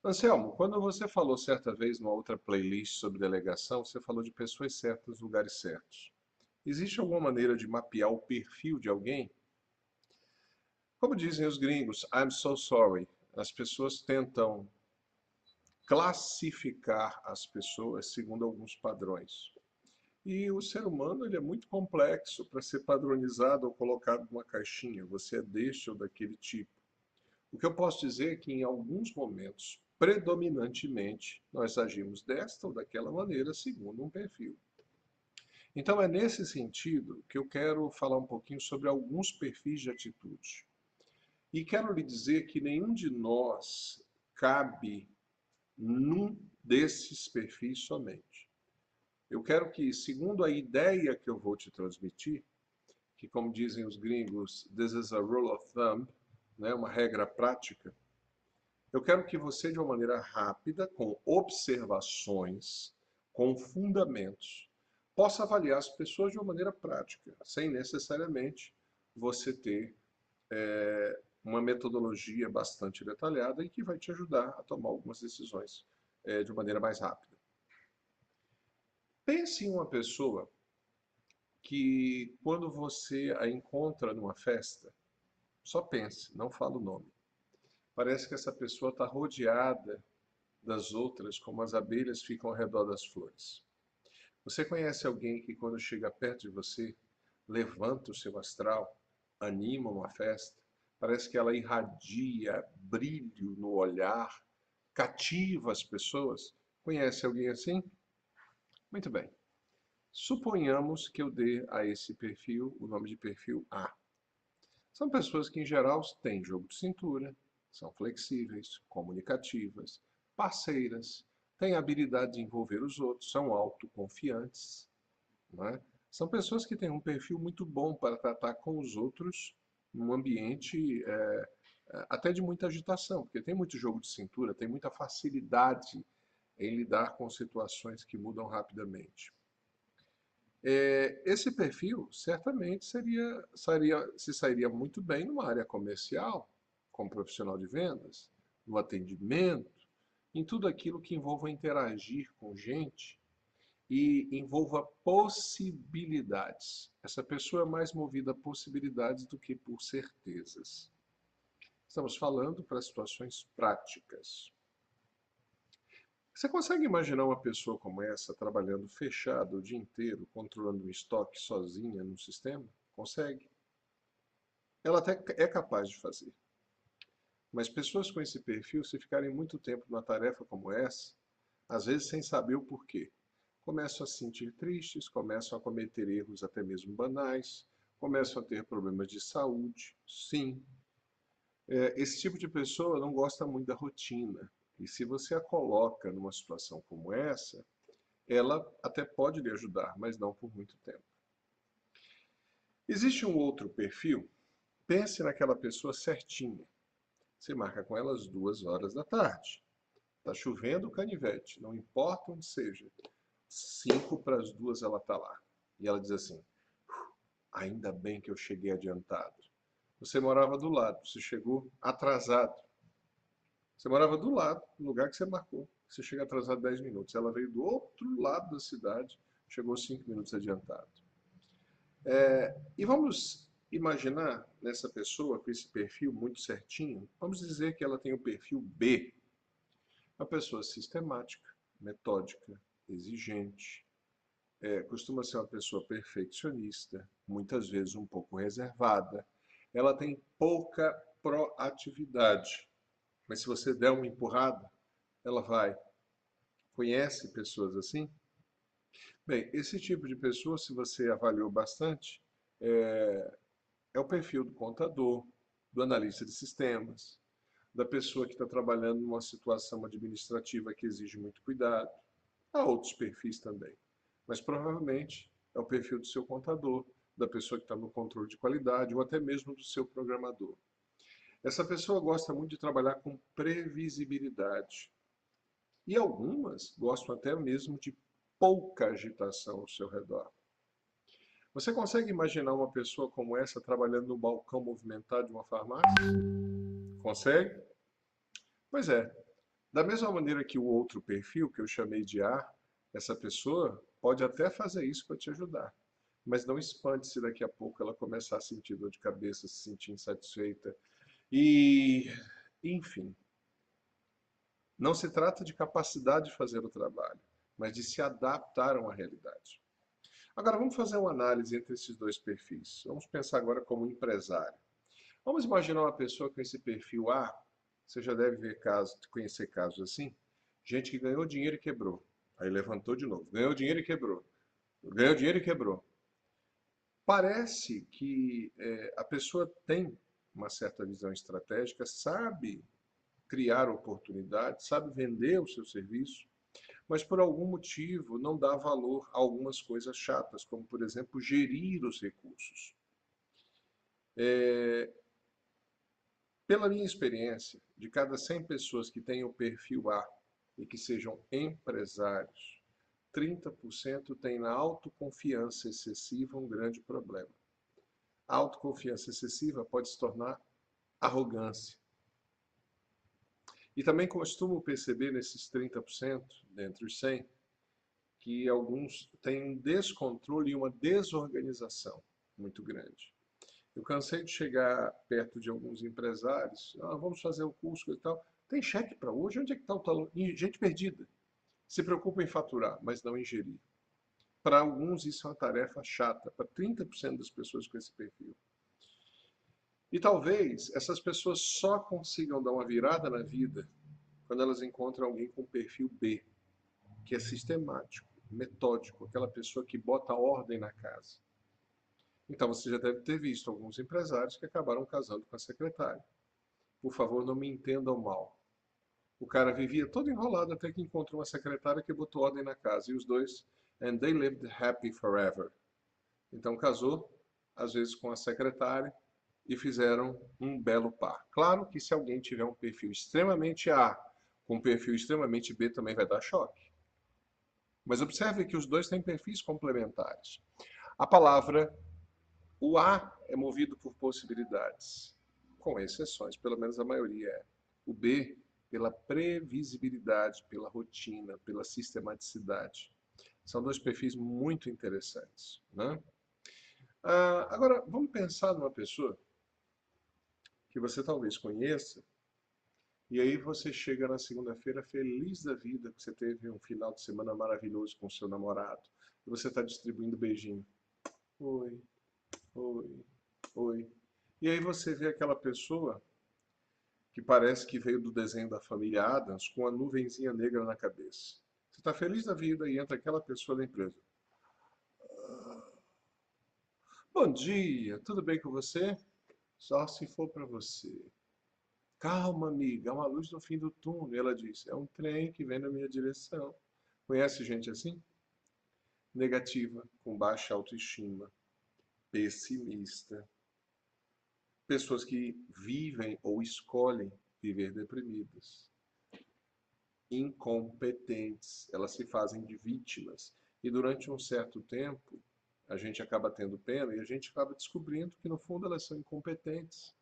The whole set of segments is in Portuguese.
Anselmo, quando você falou certa vez numa outra playlist sobre delegação, você falou de pessoas certas, lugares certos. Existe alguma maneira de mapear o perfil de alguém? Como dizem os gringos, I'm so sorry. As pessoas tentam classificar as pessoas segundo alguns padrões. E o ser humano ele é muito complexo para ser padronizado ou colocado numa caixinha. Você é deste ou daquele tipo. O que eu posso dizer é que em alguns momentos, predominantemente, nós agimos desta ou daquela maneira segundo um perfil. Então é nesse sentido que eu quero falar um pouquinho sobre alguns perfis de atitude. E quero lhe dizer que nenhum de nós cabe num desses perfis somente. Eu quero que, segundo a ideia que eu vou te transmitir, que como dizem os gringos, this is a rule of thumb, né, uma regra prática, eu quero que você, de uma maneira rápida, com observações, com fundamentos, possa avaliar as pessoas de uma maneira prática, sem necessariamente você ter uma metodologia bastante detalhada e que vai te ajudar a tomar algumas decisões de maneira mais rápida. Pense em uma pessoa que, quando você a encontra numa festa, só pense, não fala o nome. Parece que essa pessoa está rodeada das outras, como as abelhas ficam ao redor das flores. Você conhece alguém que, quando chega perto de você, levanta o seu astral, anima uma festa? Parece que ela irradia brilho no olhar, cativa as pessoas? Conhece alguém assim? Muito bem. Suponhamos que eu dê a esse perfil o nome de perfil A. São pessoas que, em geral, têm jogo de cintura, são flexíveis, comunicativas, parceiras, têm habilidade de envolver os outros, são autoconfiantes, não é? São pessoas que têm um perfil muito bom para tratar com os outros num ambiente até de muita agitação, porque tem muito jogo de cintura, tem muita facilidade em lidar com situações que mudam rapidamente. Esse perfil certamente se sairia muito bem numa área comercial, como profissional de vendas, no atendimento, em tudo aquilo que envolva interagir com gente e envolva possibilidades. Essa pessoa é mais movida a possibilidades do que por certezas. Estamos falando para situações práticas. Você consegue imaginar uma pessoa como essa trabalhando fechado o dia inteiro, controlando um estoque sozinha no sistema? Consegue. Ela até é capaz de fazer. Mas pessoas com esse perfil, se ficarem muito tempo numa tarefa como essa, às vezes sem saber o porquê, começam a se sentir tristes, começam a cometer erros até mesmo banais, começam a ter problemas de saúde. Sim, esse tipo de pessoa não gosta muito da rotina. E se você a coloca numa situação como essa, ela até pode lhe ajudar, mas não por muito tempo. Existe um outro perfil. Pense naquela pessoa certinha. Você marca com ela às 2 horas da tarde. Está chovendo canivete, não importa onde seja. 1 para as 2 ela está lá. E ela diz assim: ainda bem que eu cheguei adiantado. Você morava do lado, você chegou atrasado. Você morava do lado, no lugar que você marcou. Você chega atrasado 10 minutos. Ela veio do outro lado da cidade, chegou 5 minutos adiantado. E vamos imaginar nessa pessoa com esse perfil muito certinho, vamos dizer que ela tem o perfil B. Uma pessoa sistemática, metódica, exigente, costuma ser uma pessoa perfeccionista, muitas vezes um pouco reservada. Ela tem pouca proatividade, mas se você der uma empurrada, ela vai. Conhece pessoas assim? Bem, esse tipo de pessoa, se você avaliou bastante, é, é o perfil do contador, do analista de sistemas, da pessoa que está trabalhando numa situação administrativa que exige muito cuidado. Há outros perfis também, mas provavelmente é o perfil do seu contador, da pessoa que está no controle de qualidade ou até mesmo do seu programador. Essa pessoa gosta muito de trabalhar com previsibilidade e algumas gostam até mesmo de pouca agitação ao seu redor. Você consegue imaginar uma pessoa como essa trabalhando no balcão movimentado de uma farmácia? Consegue? Pois é. Da mesma maneira que o outro perfil, que eu chamei de A, essa pessoa pode até fazer isso para te ajudar. Mas não espante se daqui a pouco ela começar a sentir dor de cabeça, se sentir insatisfeita. E, enfim, não se trata de capacidade de fazer o trabalho, mas de se adaptar a uma realidade. Agora, vamos fazer uma análise entre esses dois perfis. Vamos pensar agora como empresário. Vamos imaginar uma pessoa com esse perfil A, você já deve ver casos, conhecer casos assim, gente que ganhou dinheiro e quebrou. Aí levantou de novo, ganhou dinheiro e quebrou. Ganhou dinheiro e quebrou. Parece que a pessoa tem uma certa visão estratégica, sabe criar oportunidades, sabe vender o seu serviço, mas por algum motivo não dá valor a algumas coisas chatas, como por exemplo gerir os recursos. Pela minha experiência, de cada 100 pessoas que têm o perfil A e que sejam empresários, 30% têm na autoconfiança excessiva um grande problema. A autoconfiança excessiva pode se tornar arrogância. E também costumo perceber nesses 30%, dentre os 100, que alguns têm um descontrole e uma desorganização muito grande. Eu cansei de chegar perto de alguns empresários, vamos fazer o curso e tal. Tem cheque para hoje? Onde é que está o talão? Gente perdida. Se preocupa em faturar, mas não em gerir. Para alguns isso é uma tarefa chata, para 30% das pessoas com esse perfil. E talvez essas pessoas só consigam dar uma virada na vida quando elas encontram alguém com perfil B, que é sistemático, metódico, aquela pessoa que bota ordem na casa. Então você já deve ter visto alguns empresários que acabaram casando com a secretária. Por favor, não me entendam mal. O cara vivia todo enrolado até que encontrou uma secretária que botou ordem na casa. E os dois, and they lived happy forever. Então casou, às vezes com a secretária, e fizeram um belo par. Claro que se alguém tiver um perfil extremamente A, com um perfil extremamente B, também vai dar choque. Mas observe que os dois têm perfis complementares. A palavra, o A é movido por possibilidades, com exceções, pelo menos a maioria é. O B, pela previsibilidade, pela rotina, pela sistematicidade. São dois perfis muito interessantes, né? Agora, vamos pensar numa pessoa que você talvez conheça, e aí você chega na segunda-feira feliz da vida, que você teve um final de semana maravilhoso com seu namorado, e você está distribuindo beijinho. Oi, oi, oi. E aí você vê aquela pessoa que parece que veio do desenho da família Addams com a nuvenzinha negra na cabeça. Você está feliz da vida e entra aquela pessoa da empresa. Bom dia, tudo bem com você? Só se for para você. Calma, amiga, há uma luz no fim do túnel. Ela disse, é um trem que vem na minha direção. Conhece gente assim? Negativa, com baixa autoestima, pessimista. Pessoas que vivem ou escolhem viver deprimidas. Incompetentes, elas se fazem de vítimas. E durante um certo tempo, a gente acaba tendo pena e a gente acaba descobrindo que no fundo elas são incompetentes.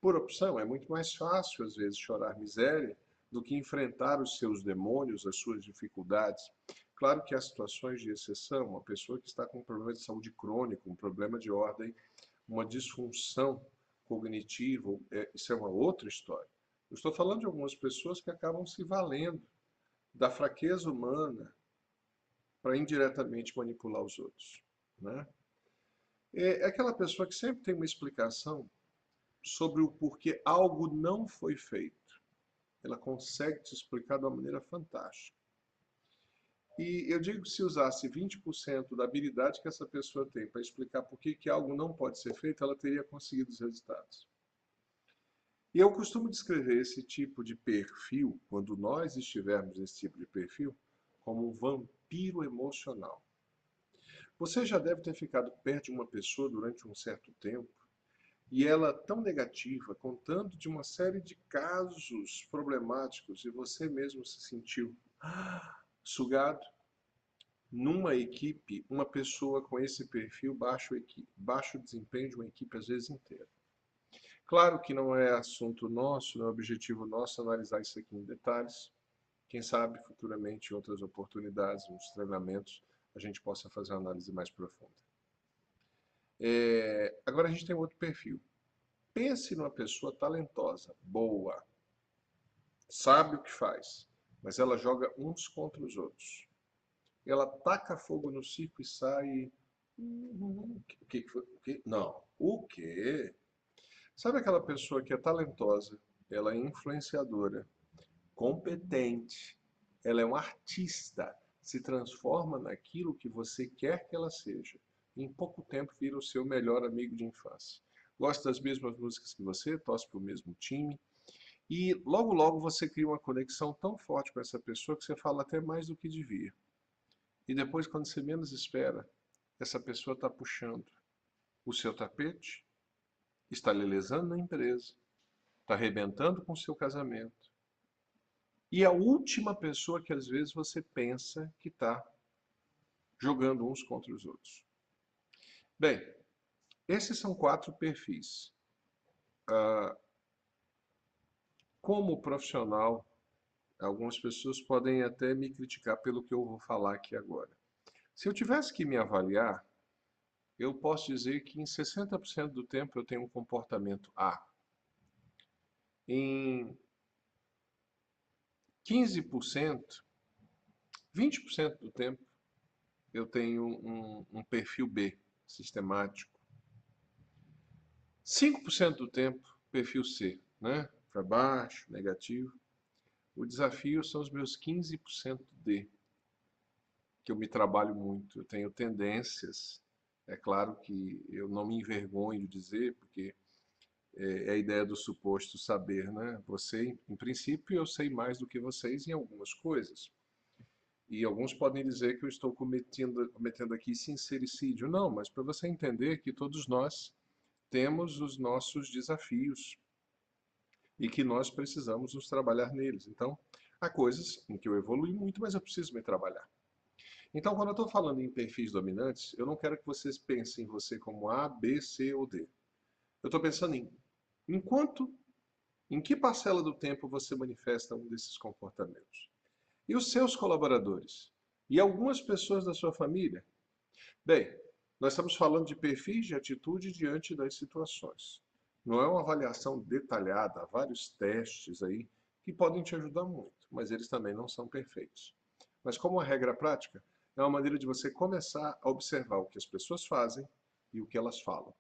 Por opção, é muito mais fácil às vezes chorar miséria do que enfrentar os seus demônios, as suas dificuldades. Claro que há situações de exceção, uma pessoa que está com um problema de saúde crônico, um problema de ordem, uma disfunção cognitiva, isso é uma outra história. Eu estou falando de algumas pessoas que acabam se valendo da fraqueza humana para indiretamente manipular os outros, né? É aquela pessoa que sempre tem uma explicação sobre o porquê algo não foi feito. Ela consegue te explicar de uma maneira fantástica. E eu digo que se usasse 20% da habilidade que essa pessoa tem para explicar por que algo não pode ser feito, ela teria conseguido os resultados. E eu costumo descrever esse tipo de perfil, quando nós estivermos nesse tipo de perfil, como um vampiro emocional. Você já deve ter ficado perto de uma pessoa durante um certo tempo e ela tão negativa, contando de uma série de casos problemáticos e você mesmo se sentiu sugado. Numa equipe, uma pessoa com esse perfil baixo desempenho de uma equipe às vezes inteira. Claro que não é assunto nosso, não é objetivo nosso analisar isso aqui em detalhes. Quem sabe futuramente, em outras oportunidades, nos treinamentos, a gente possa fazer uma análise mais profunda. Agora a gente tem outro perfil. Pense numa pessoa talentosa, boa, sabe o que faz, mas ela joga uns contra os outros. Ela taca fogo no circo e sai. O que foi? O quê? Não. O quê? Sabe aquela pessoa que é talentosa, ela é influenciadora, competente, ela é um artista, se transforma naquilo que você quer que ela seja. Em pouco tempo vira o seu melhor amigo de infância. Gosta das mesmas músicas que você, torce para o mesmo time. E logo, logo você cria uma conexão tão forte com essa pessoa que você fala até mais do que devia. E depois, quando você menos espera, essa pessoa está puxando o seu tapete, está lhe lesando na empresa, está arrebentando com o seu casamento. E a última pessoa que às vezes você pensa que está jogando uns contra os outros. Bem, esses são 4 perfis. Como profissional, algumas pessoas podem até me criticar pelo que eu vou falar aqui agora. Se eu tivesse que me avaliar, eu posso dizer que em 60% do tempo eu tenho um comportamento A. Em 15%, 20% do tempo, eu tenho um perfil B, sistemático. 5% do tempo, perfil C, né? Para baixo, negativo. O desafio são os meus 15% D, que eu me trabalho muito. Eu tenho tendências, é claro que eu não me envergonho de dizer, porque é a ideia do suposto saber, né? Você, em princípio, eu sei mais do que vocês em algumas coisas. E alguns podem dizer que eu estou cometendo aqui sincericídio. Não, mas para você entender que todos nós temos os nossos desafios e que nós precisamos nos trabalhar neles. Então, há coisas em que eu evolui muito, mas eu preciso me trabalhar. Então, quando eu estou falando em perfis dominantes, eu não quero que vocês pensem em você como A, B, C ou D. Eu estou pensando em que parcela do tempo você manifesta um desses comportamentos. E os seus colaboradores? E algumas pessoas da sua família? Bem, nós estamos falando de perfis de atitude diante das situações. Não é uma avaliação detalhada, há vários testes aí que podem te ajudar muito, mas eles também não são perfeitos. Mas como uma regra prática, é uma maneira de você começar a observar o que as pessoas fazem e o que elas falam.